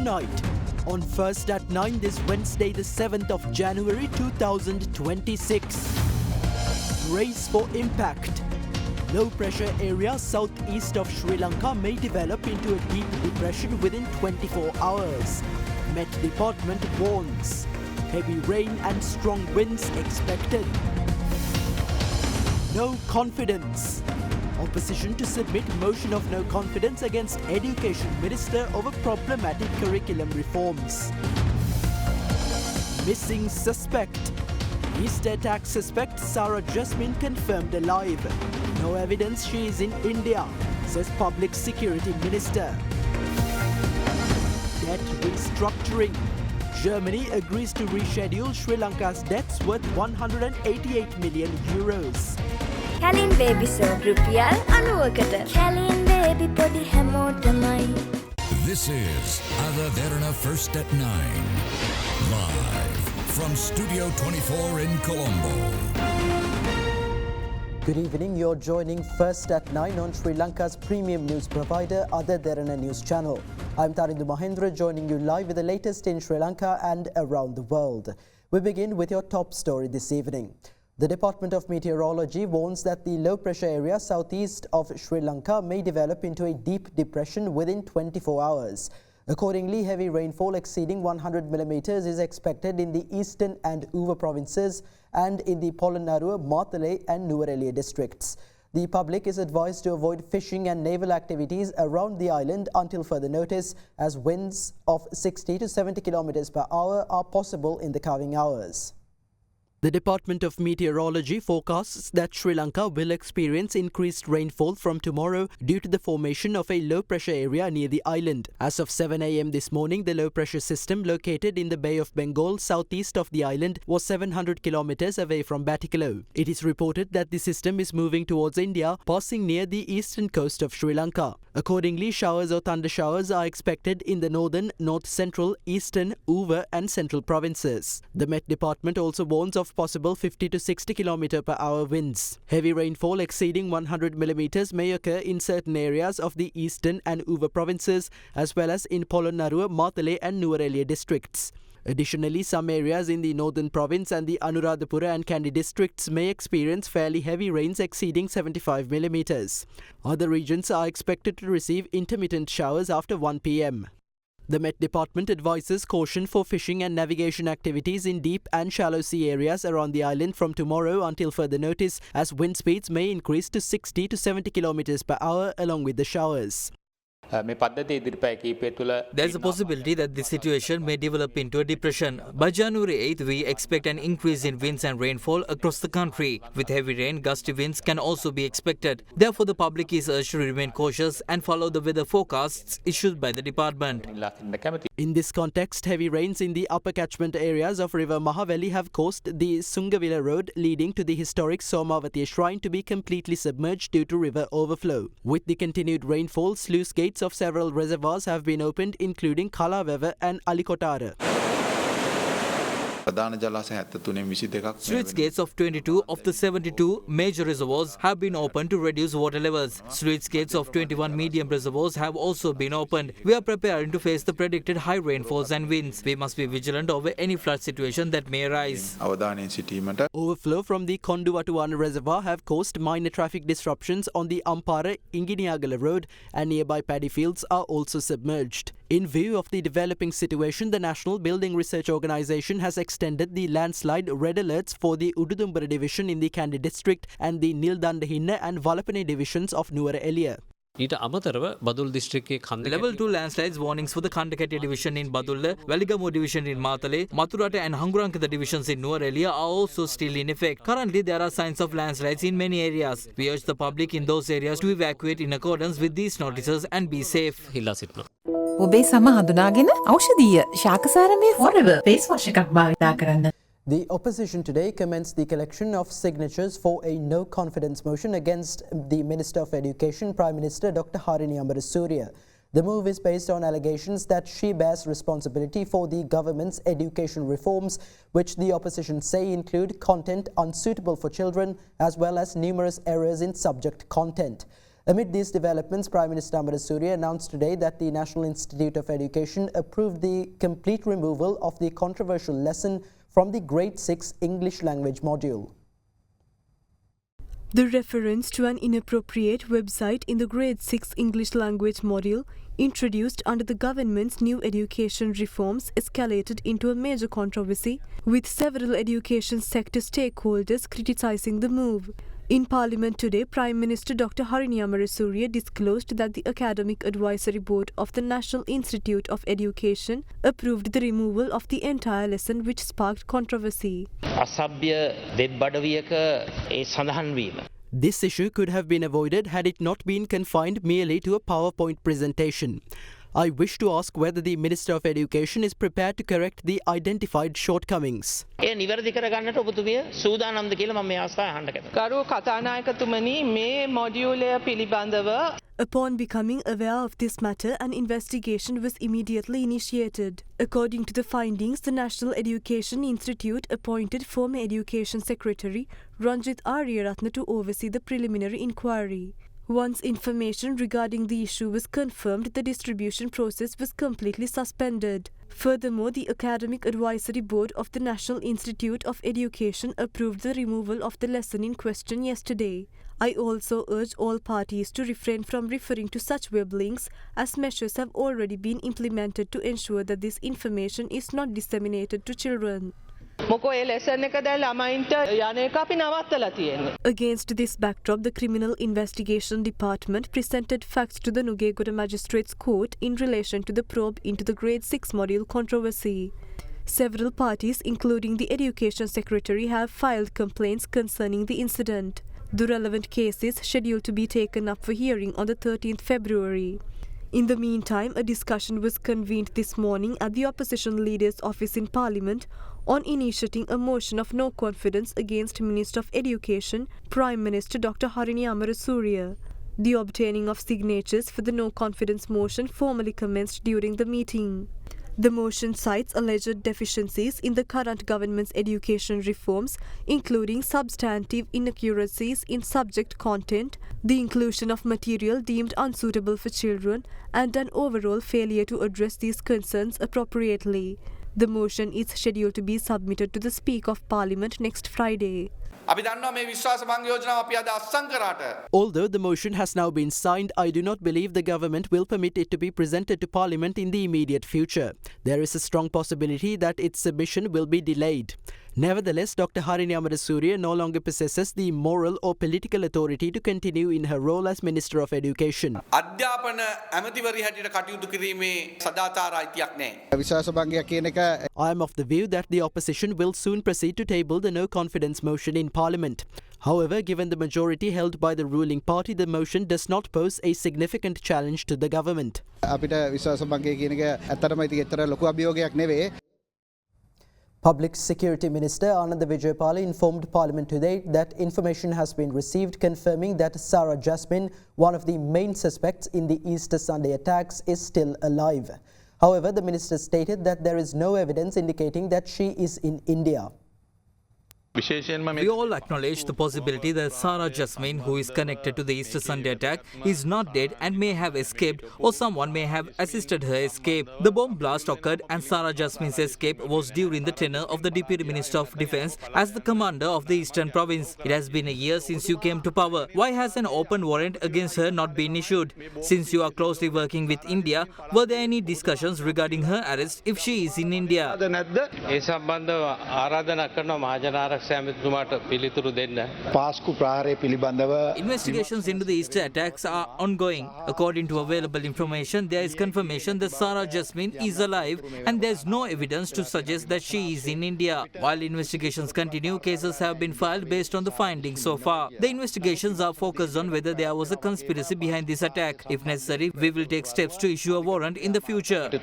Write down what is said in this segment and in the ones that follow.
tonight on First at 9 this Wednesday, the 7th of January 2026. Brace for impact. Low pressure area southeast of Sri Lanka may develop into a deep depression within 24 hours. Met Department warns. Heavy rain and strong winds expected. No confidence. Opposition to submit motion of no confidence against Education Minister over problematic curriculum reforms. Missing suspect. East attack suspect Sarah Jasmine confirmed alive. No evidence she is in India, says Public Security Minister. Debt restructuring. Germany agrees to reschedule Sri Lanka's debts worth 188 million euros. Kalin baby so rupial anuwakata. Kalin baby podi hamotamai. This is Derana First at 9. Live from Studio 24 in Colombo. Good evening, you're joining First at 9 on Sri Lanka's premium news provider, Derana News Channel. I'm Tarindu Mahendra, joining you live with the latest in Sri Lanka and around the world. We begin with your top story this evening. The Department of Meteorology warns that the low-pressure area southeast of Sri Lanka may develop into a deep depression within 24 hours. Accordingly, heavy rainfall exceeding 100 millimeters is expected in the eastern and Uva provinces and in the Polonnaruwa, Matale and Nuwara districts. The public is advised to avoid fishing and naval activities around the island until further notice, as winds of 60 to 70 kilometers per hour are possible in the coming hours. The Department of Meteorology forecasts that Sri Lanka will experience increased rainfall from tomorrow due to the formation of a low-pressure area near the island. As of 7 a.m. this morning, the low-pressure system located in the Bay of Bengal, southeast of the island, was 700 kilometers away from Batticaloa. It is reported that the system is moving towards India, passing near the eastern coast of Sri Lanka. Accordingly, showers or thunder showers are expected in the northern, north-central, eastern, Uva and central provinces. The Met Department also warns of possible 50 to 60 km per hour winds. Heavy rainfall exceeding 100 millimeters may occur in certain areas of the eastern and Uva provinces, as well as in Polonnaruwa, Matale and Nuwara districts. Additionally, some areas in the northern province and the Anuradhapura and Kandy districts may experience fairly heavy rains exceeding 75 millimeters. Other regions are expected to receive intermittent showers after 1 p.m. The Met Department advises caution for fishing and navigation activities in deep and shallow sea areas around the island from tomorrow until further notice, as wind speeds may increase to 60 to 70 kilometers per hour along with the showers. There is a possibility that this situation may develop into a depression. By January 8th, we expect an increase in winds and rainfall across the country. With heavy rain, gusty winds can also be expected. Therefore, the public is urged to remain cautious and follow the weather forecasts issued by the department. In this context, heavy rains in the upper catchment areas of River Mahaveli have caused the Sungavila Road leading to the historic Somavati Shrine to be completely submerged due to river overflow. With the continued rainfall, sluice gates of several reservoirs have been opened, including Kalaweva and Alikotara. Sluice gates of 22 of the 72 major reservoirs have been opened to reduce water levels. Sluice gates of 21 medium reservoirs have also been opened. We are preparing to face the predicted high rainfalls and winds. We must be vigilant over any flood situation that may arise. Overflow from the Konduvatuwana reservoir have caused minor traffic disruptions on the Ampara Inginiagala Road, and nearby paddy fields are also submerged. In view of the developing situation, the National Building Research Organisation has extended the landslide red alerts for the Ududumbara division in the Kandy district and the Nildandahinna and Valapane divisions of Nuwara Eliya. Level 2 landslides warnings for the Kandakatiya division in Badulla, Valigamu division in Matale, Mathurata and Hangurankada divisions in Nuwara Eliya are also still in effect. Currently, there are signs of landslides in many areas. We urge the public in those areas to evacuate in accordance with these notices and be safe. ඔබේ සම හඳුනාගෙන ඖෂධීය ශාකසාරමය forever face wash එකක් භාවිතා කරන්න. The opposition today commenced the collection of signatures for a no-confidence motion against the Minister of Education, Prime Minister Dr. Harini Amarasuriya. The move is based on allegations that she bears responsibility for the government's education reforms, which the opposition say include content unsuitable for children, as well as numerous errors in subject content. Amid these developments, Prime Minister Amarasuriya announced today that the National Institute of Education approved the complete removal of the controversial lesson from the Grade 6 English language module. The reference to an inappropriate website in the Grade 6 English language module introduced under the government's new education reforms escalated into a major controversy, with several education sector stakeholders criticizing the move. In Parliament today, Prime Minister Dr. Harini Amarasuriya disclosed that the Academic Advisory Board of the National Institute of Education approved the removal of the entire lesson, which sparked controversy. This issue could have been avoided had it not been confined merely to a PowerPoint presentation. I wish to ask whether the Minister of Education is prepared to correct the identified shortcomings. Upon becoming aware of this matter, an investigation was immediately initiated. According to the findings, the National Education Institute appointed former Education Secretary Ranjit Aryaratne to oversee the preliminary inquiry. Once information regarding the issue was confirmed, the distribution process was completely suspended. Furthermore, the Academic Advisory Board of the National Institute of Education approved the removal of the lesson in question yesterday. I also urge all parties to refrain from referring to such web links, as measures have already been implemented to ensure that this information is not disseminated to children. Against this backdrop, the Criminal Investigation Department presented facts to the Nugegoda Magistrates Court in relation to the probe into the Grade 6 module controversy. Several parties, including the Education Secretary, have filed complaints concerning the incident. The relevant case is scheduled to be taken up for hearing on the 13th February. In the meantime, a discussion was convened this morning at the opposition leader's office in Parliament on initiating a motion of no confidence against Minister of Education, Prime Minister Dr. Harini Amarasuriya. The obtaining of signatures for the no confidence motion formally commenced during the meeting. The motion cites alleged deficiencies in the current government's education reforms, including substantive inaccuracies in subject content, the inclusion of material deemed unsuitable for children, and an overall failure to address these concerns appropriately. The motion is scheduled to be submitted to the Speaker of Parliament next Friday. Although the motion has now been signed, I do not believe the government will permit it to be presented to Parliament in the immediate future. There is a strong possibility that its submission will be delayed. Nevertheless, Dr. Harini Amarasuriya no longer possesses the moral or political authority to continue in her role as Minister of Education. I am of the view that the opposition will soon proceed to table the no confidence motion in Parliament. However, given the majority held by the ruling party, the motion does not pose a significant challenge to the government. Public Security Minister Ananda Vijayapala informed Parliament today that information has been received confirming that Sarah Jasmine, one of the main suspects in the Easter Sunday attacks, is still alive. However, the minister stated that there is no evidence indicating that she is in India. We all acknowledge the possibility that Sarah Jasmine, who is connected to the Easter Sunday attack, is not dead and may have escaped, or someone may have assisted her escape. The bomb blast occurred and Sarah Jasmine's escape was during the tenure of the Deputy Minister of Defence as the commander of the Eastern Province. It has been a year since you came to power. Why has an open warrant against her not been issued? Since you are closely working with India, were there any discussions regarding her arrest if she is in India? Investigations into the Easter attacks are ongoing. According to available information, there is confirmation that Sarah Jasmine is alive and there is no evidence to suggest that she is in India. While investigations continue, cases have been filed based on the findings so far. The investigations are focused on whether there was a conspiracy behind this attack. If necessary, we will take steps to issue a warrant in the future. I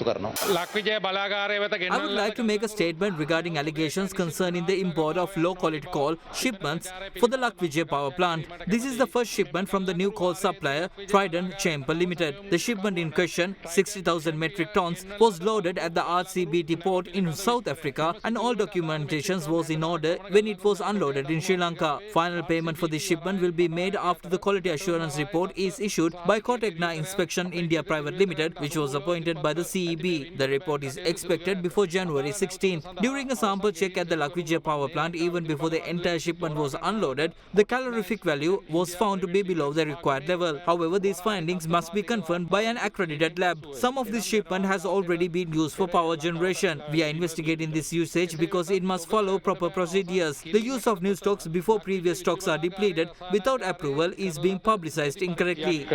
would like to make a statement regarding allegations concerning the import of low-quality coal shipments for the Lakvijay power plant. This is the first shipment from the new coal supplier, Trident Chamber Limited. The shipment in question, 60,000 metric tons, was loaded at the RCBT port in South Africa and all documentations was in order when it was unloaded in Sri Lanka. Final payment for this shipment will be made after the quality assurance report is issued by Kotegna Inspection India Private Limited, which was appointed by the CEB. The report is expected before January 16th. During a sample check at the Lakvijay power plant, even before the entire shipment was unloaded, the calorific value was found to be below the required level. However, these findings must be confirmed by an accredited lab. Some of this shipment has already been used for power generation. We are investigating this usage because it must follow proper procedures. The use of new stocks before previous stocks are depleted without approval is being publicized incorrectly.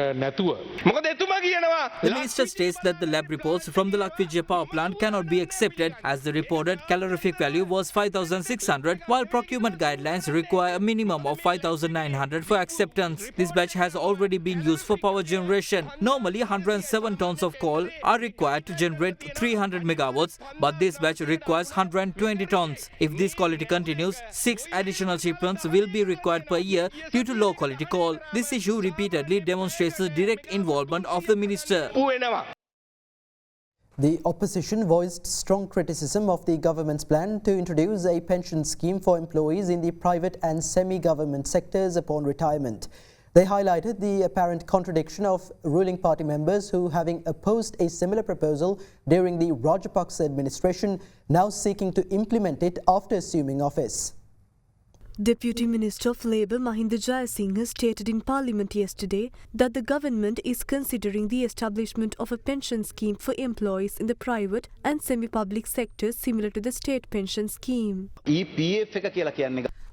The minister states that the lab reports from the Lakvijay power plant cannot be accepted as the reported calorific value was 5,600 while procurement guidelines require a minimum of 5,900 for acceptance. This batch has already been used for power generation. Normally 107 tons of coal are required to generate 300 megawatts, but this batch requires 120 tons. If this quality continues, 6 additional shipments will be required per year due to low quality coal. This issue repeatedly demonstrates the direct involvement of the minister. The opposition voiced strong criticism of the government's plan to introduce a pension scheme for employees in the private and semi-government sectors upon retirement. They highlighted the apparent contradiction of ruling party members who, having opposed a similar proposal during the Rajapaksa administration, now seeking to implement it after assuming office. Deputy Minister of Labour Mahinda Jayasinghe stated in Parliament yesterday that the government is considering the establishment of a pension scheme for employees in the private and semi-public sectors similar to the state pension scheme.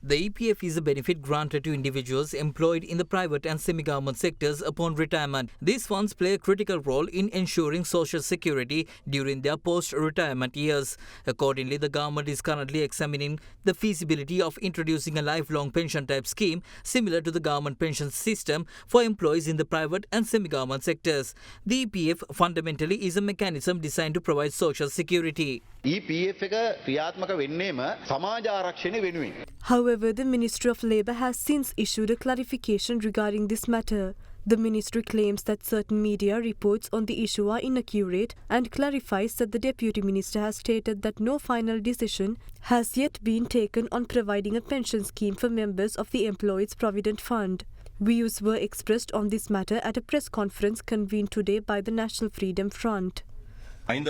The EPF is a benefit granted to individuals employed in the private and semi-government sectors upon retirement. These funds play a critical role in ensuring social security during their post-retirement years. Accordingly, the government is currently examining the feasibility of introducing a lifelong pension type scheme similar to the government pension system for employees in the private and semi-government sectors. The EPF fundamentally is a mechanism designed to provide social security. However, the Ministry of Labour has since issued a clarification regarding this matter. The ministry claims that certain media reports on the issue are inaccurate and clarifies that the Deputy Minister has stated that no final decision has yet been taken on providing a pension scheme for members of the Employees Provident Fund. Views were expressed on this matter at a press conference convened today by the National Freedom Front. During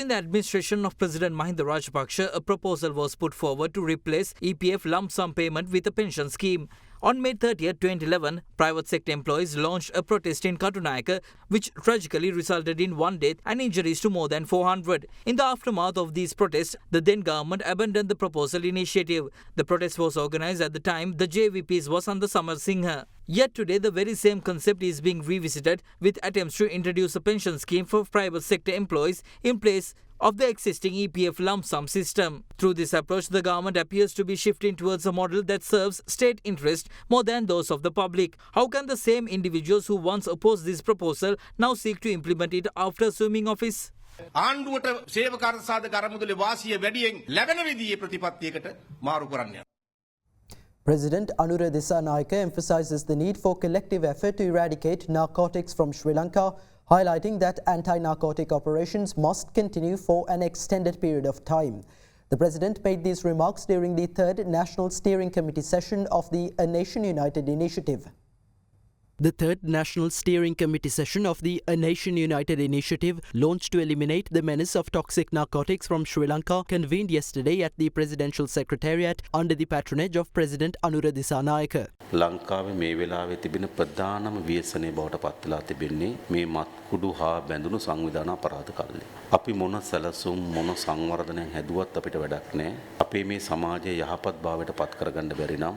the administration of President Mahinda Rajapaksa, a proposal was put forward to replace EPF lump sum payment with a pension scheme. On May 30, 2011, private sector employees launched a protest in Katunayaka, which tragically resulted in 1 death and injuries to more than 400. In the aftermath of these protests, the then government abandoned the proposal initiative. The protest was organized at the time the JVP's Vasanta Samarsinghe. Yet today, the very same concept is being revisited with attempts to introduce a pension scheme for private sector employees in place of the existing EPF lump sum system. Through this approach, the government appears to be shifting towards a model that serves state interest more than those of the public. How can the same individuals who once opposed this proposal now seek to implement it after assuming office? President Anura Dissanayake emphasises the need for collective effort to eradicate narcotics from Sri Lanka, highlighting that anti-narcotic operations must continue for an extended period of time. The President made these remarks during the 3rd National Steering Committee session of the A Nation United initiative. The 3rd National Steering Committee session of the A Nation United initiative, launched to eliminate the menace of toxic narcotics from Sri Lanka, convened yesterday at the Presidential Secretariat under the patronage of President Anura Dissanayake. ලංකාවේ මේ වෙලාවේ තිබෙන ප්‍රධානම ව්‍යසනය බවට පත් වෙලා තිබෙන්නේ මේ මත්කුඩු හා බැඳුණු සංවිධාන අපරාධ කල්ලි. අපි මොන සැලසුම් මොන සංවර්ධනයක් හැදුවත් අපිට වැඩක් නැහැ. අපේ මේ සමාජය යහපත් භාවයට පත් කරගන්න බැරි නම්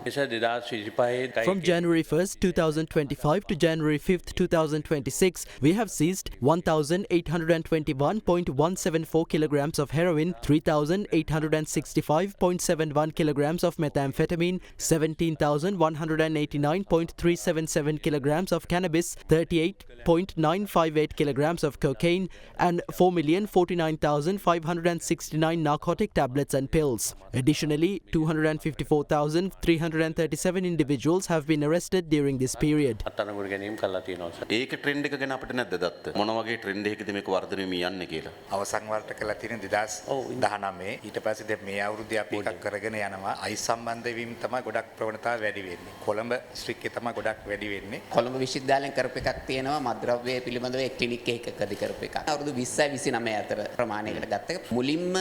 From January 1st, 2025 to January 5th, 2026, we have seized 1,821.174 kilograms of heroin, 3,865.71 kilograms of methamphetamine, 17,189.377 kilograms of cannabis, 38.958 108 kilograms of cocaine, and 4,049,569 narcotic tablets and pills. Additionally, 254,337 individuals have been arrested during this period. අත්අඩංගුවට ගැනීම කළා තියෙනවා. ඒක trend එක ගැන අපිට නැද්ද දත්ත? මොන වගේ ට්‍රෙන්ඩ් එකකද මේක වර්ධනය වෙමින් යන්නේ කියලා? අවසන් වලට කළා තියෙන 2019 ඊට පස්සේ දැන් මේ අවුරුද්දේ අපි එකක් කරගෙන යනවා. අයිස් සම්බන්ධ වීම තමයි ගොඩක් ප්‍රවණතාව වැඩි වෙන්නේ. කොළඹ ස්ට්‍රික්කේ තමයි ගොඩක් වැඩි වෙන්නේ. කොළඹ විශ්වවිද්‍යාලයෙන් කරපු එකක් තියෙනවා මත්ද්‍රව්‍ය පිළිබඳව ක්ලිනික් එකකදී කරපු එකක්. අවුරුදු 20යි 29 අතර ප්‍රමාණයකට ගත්ත එක. මුලින්ම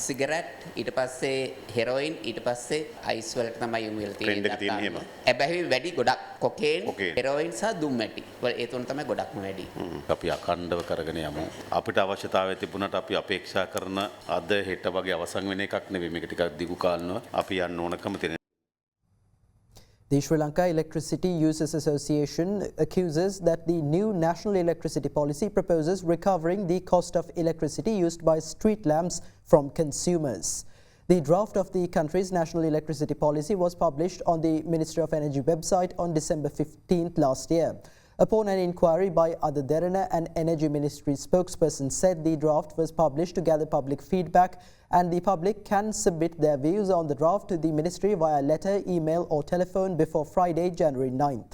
සිගරට් ඊට පස්සේ හෙරොයින් ඊට පස්සේ අයිස් වලට තමයි යොමු වෙලා තියෙන්නේ. හැබැයි වැඩි ගොඩක් කොකේන් හෙරොයින් සහ දුම්මැටි. ඒ තුන තමයි ගොඩක්ම වැඩි. අපි අඛණ්ඩව කරගෙන යමු. අපිට අවශ්‍යතාවය තිබුණාට අපි අපේක්ෂා කරන අද හෙට වගේ අවසන් වෙන එකක් නෙවෙයි. මේක ටිකක් දිගු කාලනව අපි යන්න ඕනකම තියෙන. The Sri Lanka Electricity Users Association accuses that the new national electricity policy proposes recovering the cost of electricity used by street lamps from consumers. The draft of the country's national electricity policy was published on the Ministry of Energy website on December 15th last year. Upon an inquiry by other Derana, an Energy Ministry spokesperson said the draft was published to gather public feedback and the public can submit their views on the draft to the Ministry via letter, email or telephone before Friday, January 9th.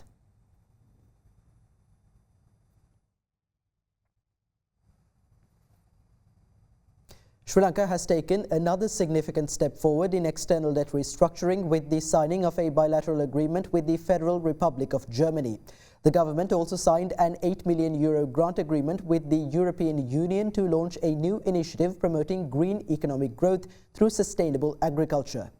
Sri Lanka has taken another significant step forward in external debt restructuring with the signing of a bilateral agreement with the Federal Republic of Germany. The government also signed an €8 million grant agreement with the European Union to launch a new initiative promoting green economic growth through sustainable agriculture.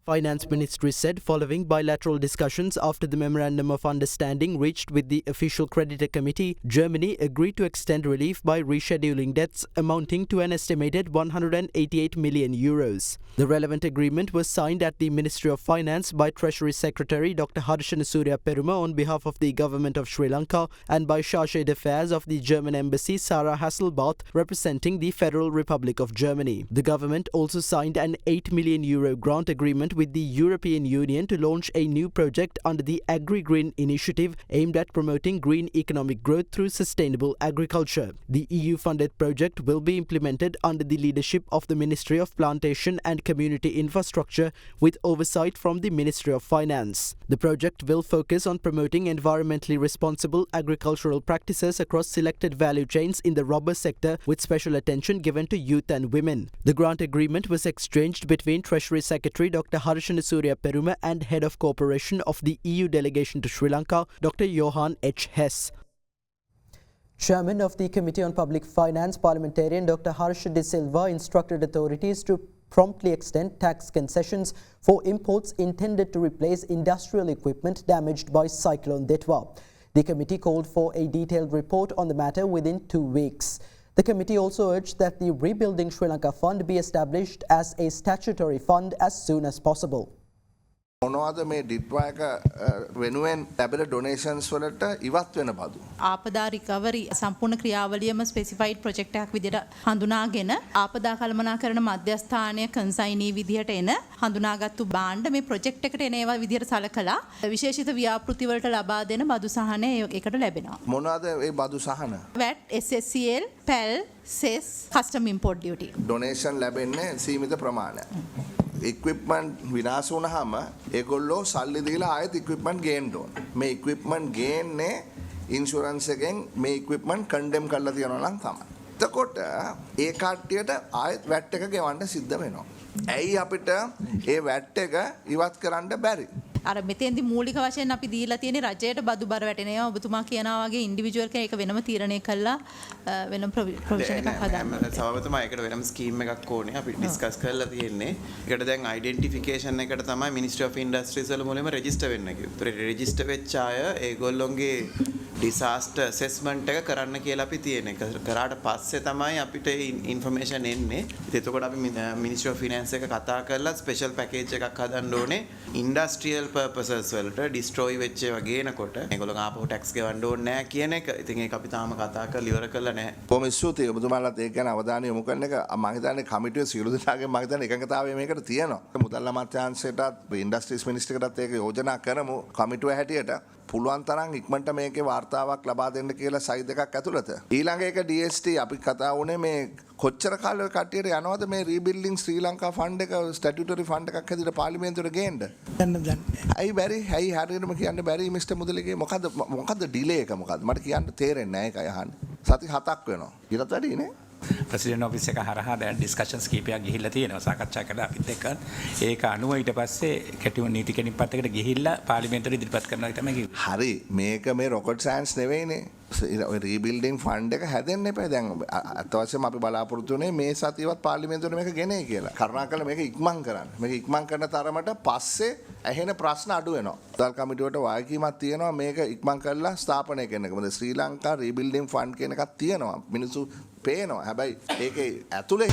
Finance Ministry said following bilateral discussions after the Memorandum of Understanding reached with the Official Creditor Committee, Germany agreed to extend relief by rescheduling debts amounting to an estimated €188 million. The relevant agreement was signed at the Ministry of Finance by Treasury Secretary Dr. Harshana Surya Peruma on behalf of the Government of Sri Lanka and by Chargé d'Affaires of the German Embassy Sarah Hasselbath representing the Federal Republic of Germany. The government also signed an €8 million grant agreement with the European Union to launch a new project under the Agri-Green Initiative aimed at promoting green economic growth through sustainable agriculture. The EU-funded project will be implemented under the leadership of the Ministry of Plantation and Community Infrastructure with oversight from the Ministry of Finance. The project will focus on promoting environmentally responsible agricultural practices across selected value chains in the rubber sector with special attention given to youth and women. The grant agreement was exchanged between Treasury Secretary Dr. Harshana Surya Peruma and Head of Cooperation of the EU Delegation to Sri Lanka, Dr. Johan H. Hess. Chairman of the Committee on Public Finance, Parliamentarian Dr. Harsha De Silva instructed authorities to promptly extend tax concessions for imports intended to replace industrial equipment damaged by Cyclone Detwa. The committee called for a detailed report on the matter within 2 weeks. The committee also urged that the Rebuilding Sri Lanka Fund be established as a statutory fund as soon as possible. මොනවද මේ ඩිට්වා එක වෙනුවෙන් ලැබෙන donations වලට ඉවත් වෙන බදු ආපදා recovery සම්පූර්ණ ක්‍රියාවලියම ස්පෙસિෆයිඩ් ප්‍රොජෙක්ට් එකක් විදිහට හඳුනාගෙන ආපදා කළමනාකරණ මධ්‍යස්ථානය කන්සයිනී විදිහට එන හඳුනාගත්තු භාණ්ඩ මේ ප්‍රොජෙක්ට් එකට එන ඒවා විදිහට සලකලා විශේෂිත ව්‍යාපෘති වලට ලබා දෙන බදු සහනය ඒකට ලැබෙනවා. මොනවද ඒ බදු සහන? VAT, SSCL, PAL, CES, Custom Import Duty. Donation ලැබෙන්නේ සීමිත ප්‍රමාණයක්. ඉක්විප්මන්ට් විනාශ වුණාම ඒගොල්ලෝ සල්ලි දීලා ආයෙත් ඉක්විප්මන්ට් ගේන්න ඕන. මේ ඉක්විප්මන්ට් ගේන්නේ ඉන්ෂුරන්ස් එකෙන් මේ ඉක්විප්මන්ට් කන්ඩෙම් කරලා තියනවා නම් තමයි. එතකොට ඒ කට්ටියට ආයෙත් වැට් එක ගෙවන්න සිද්ධ වෙනවා. ඇයි අපිට ඒ වැට් එක ඉවත් කරන්න බැරි? අර මෙතෙන්දි මූලික වශයෙන් අපි දීලා තියෙන රජයට බදු බර වැටෙනවා. ඔබතුමා කියනවා වගේ ඉන්ඩිවිජුවල් කෙනෙක් ඒක වෙනම තීරණය කළා වෙනම ප්‍රොවිෂන් එකක් හදාන්න. සභාපතිතුමා ඒකට වෙනම ස්කීම් එකක් ඕනේ. අපි ඩිස්කස් කරලා තියෙන්නේ. ඒකට දැන් අයිඩෙන්ටිෆිකේෂන් එකට තමයි මිනිස්ට්‍රි ඔෆ් ඉන්ඩස්ට්‍රීස් වල මුලින්ම රෙජිස්ටර් වෙන්න කිව්වේ. රෙජිස්ටර් වෙච්ච අය ඒගොල්ලොන්ගේ ඩිසාස්ටර් ඇසෙස්මන්ට් එක කරන්න කියලා අපි තියෙන්නේ. කරාට පස්සේ තමයි අපිට ඉන්ෆර්මේෂන් එන්නේ. එතකොට අපි මිනිස්ට්‍රි ඔෆ් ෆිනෑන්ස් එක කතා කරලා ස්පෙෂල් පැකේජ් එකක් හදන්න ඕනේ. ඉන්ඩස්ට්‍රියල් purposes වලට ඩිස්ට්‍රොයි වෙච්ච ඒවා ගේනකොට ඒගොල්ලෝ ආපහු ටැක්ස් ගෙවන්න ඕනේ නැහැ කියන එක. ඉතින් ඒක අපි තාම කතා කරලා ඉවර කරලා නැහැ. බොහොම ස්තුතියි ඔබතුමාලාත් ඒක ගැන අවධානය යොමු කරන එක මම හිතන්නේ කමිටුවේ සියලු දෙනාගේ මම හිතන්නේ එකඟතාවය මේකට තියෙනවා. මුදල් අමාත්‍යාංශයටත් ඉන්ඩස්ට්‍රීස් මිනිස්ට්‍රියකටත් ඒක යෝජනා කරමු කමිටුව හැටියට පුළුවන් තරම් ඉක්මනට මේකේ වාර්තාවක් ලබා දෙන්න කියලා සයිඩ් එකක් ඇතුළත. ඊළඟ එක DST අපි කතා වුණේ මේ කොච්චර කාලෙක කට්ටියට යනවද මේ රීබිල්ඩින් ශ්‍රී ලංකා ෆන්ඩ් එක ස්ටැටියුටරි ෆන්ඩ් එකක් හැදිලා පාර්ලිමේන්තුවට ගේන්න? ඇයි බැරි? ඇයි හරියටම කියන්න බැරි මිස්ටර් මුදලිගේ මොකද්ද ඩිලේ එක මොකද්ද? මට කියන්න තේරෙන්නේ නැහැ ඒකයි අහන්නේ. සති 7ක් වෙනවා. ඊටත් වැඩි නේ? ප්‍රෙසිඩන්ට් ඔෆිස් එක හරහා දැන් ඩිස්කෂන්ස් කීපයක් ගිහිල්ලා තියෙනවා සාකච්ඡා කළා අපිත් එක්ක. ඒක අනුව ඊට පස්සේ කැටුම් නීති කෙනිප්පතකට ගිහිල්ලා පාර්ලිමේන්තුවට ඉදිරිපත් කරනවා තමයි කිව්වේ. හරි මේක මේ රොකට් සයන්ස් නෙවෙයිනේ. ඔය රීබිල්ඩින් ෆන්ඩ් එක හැදෙන්න එපා. දැන් අත් වශයෙන්ම අපි බලාපොරොත්තු වෙන්නේ මේ සතියවත් පාර්ලිමේන්තුවට මේක ගෙනේ කියලා. කරුණාකරලා මේක ඉක්මන් කරන්න. මේක ඉක්මන් කරන තරමට පස්සේ ඇහෙන ප්‍රශ්න අඩු වෙනවා. දල් කමිටුවට වාගකීමක් තියෙනවා මේක ඉක්මන් කරලා ස්ථාපනය කරන එක. මොකද ශ්‍රී ලංකා රීබිල්ඩින් ෆන්ඩ් කියන එකක් තියෙනවා. මිනිස්සු පේනවා. හැබැයි ඒකේ ඇතුලේ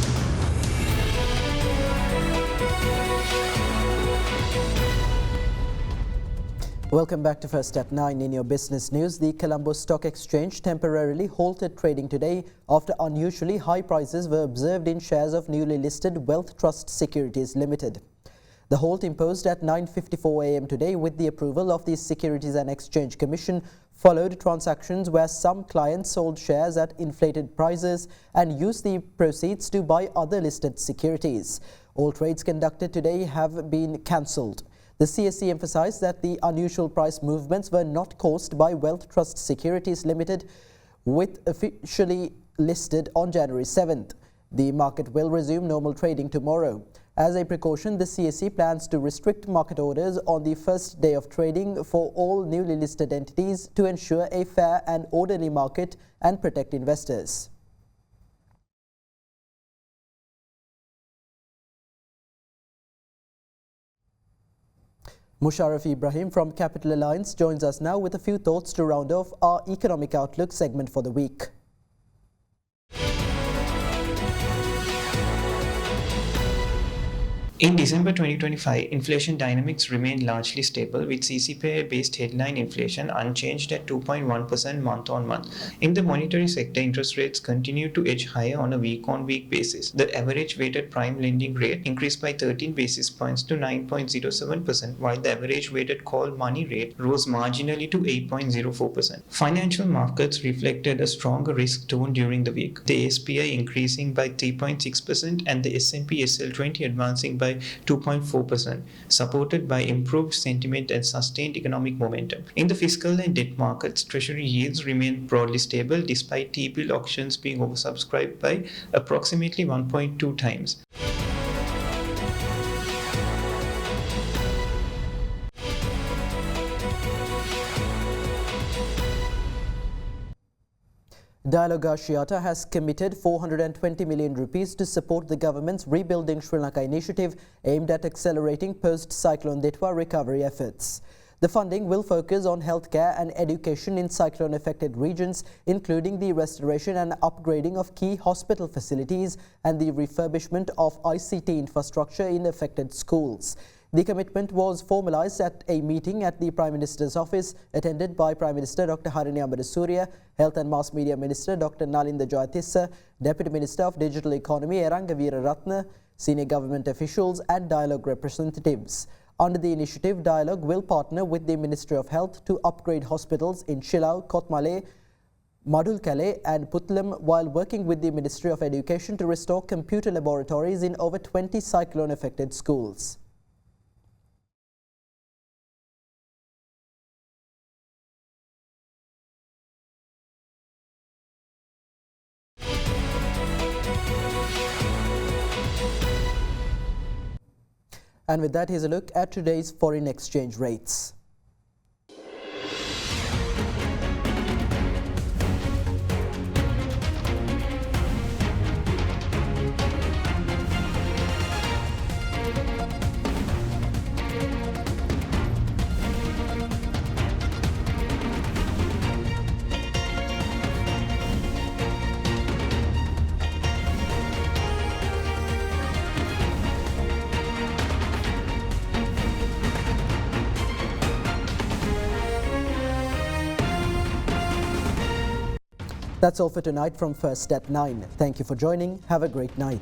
Welcome back to First at 9 in your business news. The Colombo Stock Exchange temporarily halted trading today after unusually high prices were observed in shares of newly listed Wealth Trust Securities Limited. The halt imposed at 9:54 a.m. today with the approval of the Securities and Exchange Commission followed transactions where some clients sold shares at inflated prices and used the proceeds to buy other listed securities. All trades conducted today have been cancelled. The CSE emphasised that the unusual price movements were not caused by Wealth Trust Securities Limited, with officially listed on January 7th. The market will resume normal trading tomorrow. As a precaution, the CSE plans to restrict market orders on the first day of trading for all newly listed entities to ensure a fair and orderly market and protect investors. Musharraf Ibrahim from Capital Alliance joins us now with a few thoughts to round off our Economic Outlook segment for the week. In December 2025, inflation dynamics remained largely stable, with CCPI-based headline inflation unchanged at 2.1% month-on-month. In the monetary sector, interest rates continued to edge higher on a week-on-week basis. The average weighted prime lending rate increased by 13 basis points to 9.07%, while the average weighted call money rate rose marginally to 8.04%. Financial markets reflected a stronger risk tone during the week, the SPI increasing by 3.6% and the S&P SL20 advancing by 2.4%, supported by improved sentiment and sustained economic momentum. In the fiscal and debt markets, treasury yields remained broadly stable despite T-bill auctions being oversubscribed by approximately 1.2 times. Dialogue Asiata has committed 420 million rupees to support the government's Rebuilding Sri Lanka initiative aimed at accelerating post-Cyclone Ditwa recovery efforts. The funding will focus on healthcare and education in cyclone-affected regions, including the restoration and upgrading of key hospital facilities and the refurbishment of ICT infrastructure in affected schools. The commitment was formalised at a meeting at the Prime Minister's office, attended by Prime Minister Dr. Harini Amarasuriya, Health and Mass Media Minister Dr. Nalinda Jayatissa, Deputy Minister of Digital Economy Eranga Veeraratne, senior government officials and Dialogue representatives. Under the initiative, Dialogue will partner with the Ministry of Health to upgrade hospitals in Shilau, Kotmale, Madulkale and Putlam, while working with the Ministry of Education to restore computer laboratories in over 20 cyclone-affected schools. And with that, here's a look at today's foreign exchange rates. That's all for tonight from First at 9. Thank you for joining. Have a great night.